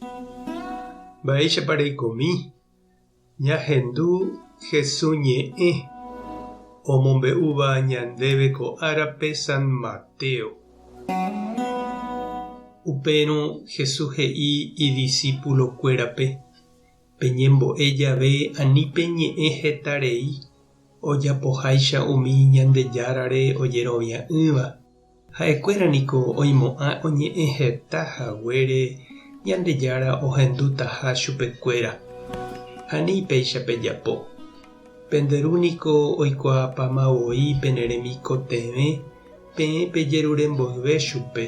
Mba'éicha reikomi. Ñahendu Jesús ñe'ẽ omombe'úva ñandéve ko árape San Mateo. Upérõ Jesús he'i idiscípulokuérape: peñembo'e jave ani peñe'ẽ hetarei, ojapoháicha umi Ñandejárare ojerovia'ỹva. Ha'ekuéraniko oimo'ã oñe'ẽ heta haguére Ñandejára ohendutaha chupekuéra. Ani péicha pejapo. Penderúniko oikuaapamavoi pene remikotevẽ peẽ pejeruremboyve chupe.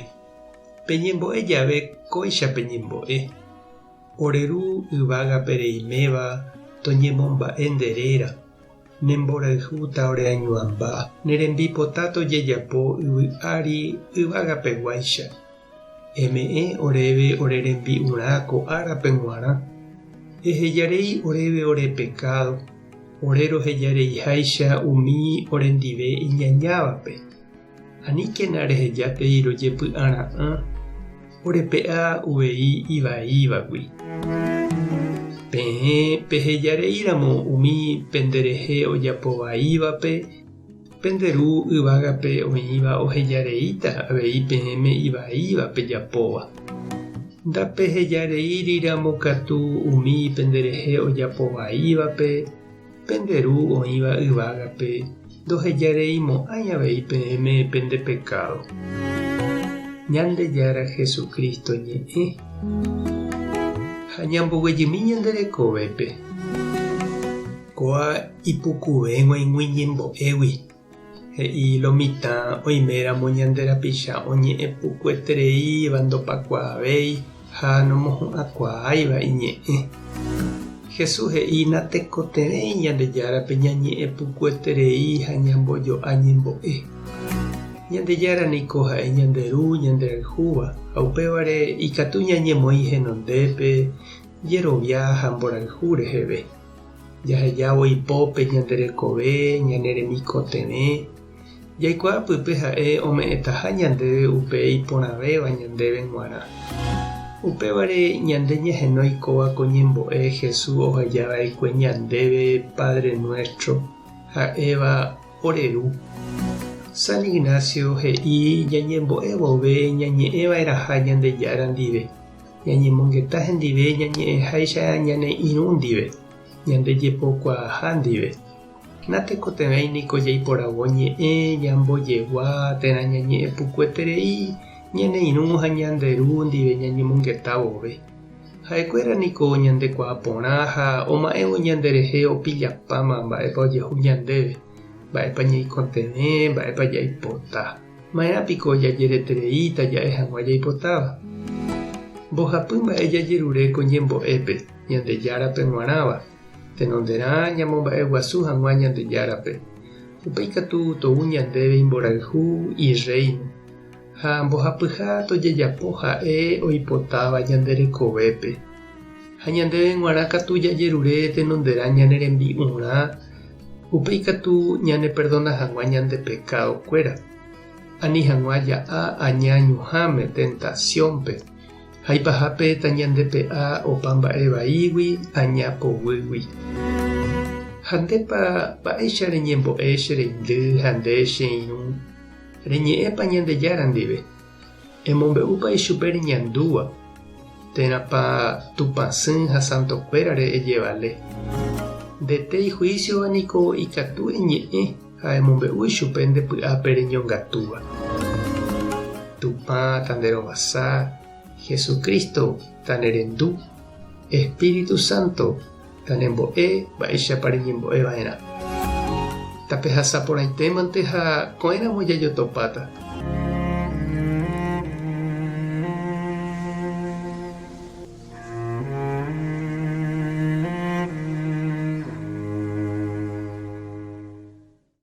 Peñembo'e jave kóicha peñembo'e. Oreru yvágape reiméva toñemomba'e nderéra. Nemborayhúta oreañuãmba. Nerembipota tojejapo yvy'ári yvágapeguáicha. Eme'ẽ oréve orerembi'urã ko árape g̃uarã. Ehejarei oréve ore pecado. Ore rohejareiháicha umi orendive iñañávape. Aníkena rehejápei rojepy'ara'ã. Orepe'a uvei ivaívagui. Peẽ pehejareíramo umi penderehe ojapovaívape, penderu yvágape oĩva ohejareíta avei peẽme ivaívape japóva. Ndapehejareíriramo katu umi penderehe ojapovaívape, penderu oĩva yvágape ndohejareimo'ãi avei peẽme pende pecado. Ñandejára Jesucristo ñe'ẽ ha ñamboguejymi ñanderekovépe. Kóa ipukuvéguaigui ñembo'égui. He'i lo mitã oiméramo ñanderapicha oñe'ẽpukuetereíva ndopakuaavéi ha nomohu'ãkuaáiva iñe'ẽ. Jesús he'i natekotevẽi Ñandejárape ñañe'ẽpukueterei ha ñambojoa ñembo'e. Ñandejára niko ha'e ñanderu ñanderayhúva ha upévare ikatu ñañemoĩ henondépe jerovia ha mborayhu reheve. Jahejávo ipópe ñanderekove ñaneremikotevẽ. Jaikuaapýpe ha'e ome'ẽtaha ñandéve upe iporãvéva ñandéve g̃uarã. Upévare ñande ñahenóikova ko ñembo'e Jesús ohajava'ekue ñandéve Padre Nuestro ha'éva oreru. San Ignacio he'i ñañembo'e vove ñañe'ẽvairaha Ñandejára ndive. Ñañemongeta hendive ñañe'ẽháicha ñane irũ ndive. Ñandejepokuaaha ndive. Natekotevẽi niko jaiporavo ñe'ẽ ñambojegua térã ñañe'ẽpukueterei ñane irũ ha ñanderu ndive ñañemongeta vove. Ha'ekuéra niko ñandekuaaporã ha oma'ẽvo ñanderehe opijapáma mba'épa ojehu ñandéve, mba'épa ñaikotevẽ, mba'épa jaipota. Ma'érãpiko jajeretereíta ja'e hag̃ua jaipotáva. Mbohapy mba'e jajerure ko ñembo'épe Ñandejárape g̃uarãva. Tenonderã ñamomba'eguasu hag̃ua Ñandejárape. Upéikatu tou ñandéve imborayhu ireino. Ha mbohapyha tojejapo ha'e oipotáva ñanderekovépe. Ha ñandéve g̃uarã katu jajerure tenonderã ñanerembi'urã. Upéikatu ñaneperdona hag̃ua ñande pecadokuéra. Ani hag̃ua ja'a añañuhãme tentaciónpe. Ha ipahápe ta ñandepe'a opa mba'e vaígui añapoguýgui. Ha ndépa mba'éicha reñembo'e che reindy ha nde che irũ. Reñe'ẽpa Ñandejára ndive. Emombe'úpa ichupe reñandúva. Térãpa tupãsy ha santokuérare ejevale. Ndetei juiciova niko ikatu eñe'ẽ ha emombe'u ichupe ndepy'ápe reñongatúva. Tupã tanderovasa, Jesucristo tanerendu, Espíritu Santo tanembo'e mba'éichapa reñembo'eva'erã. Tapehasaporãitémante ha ko'ẽramo jajotopáta.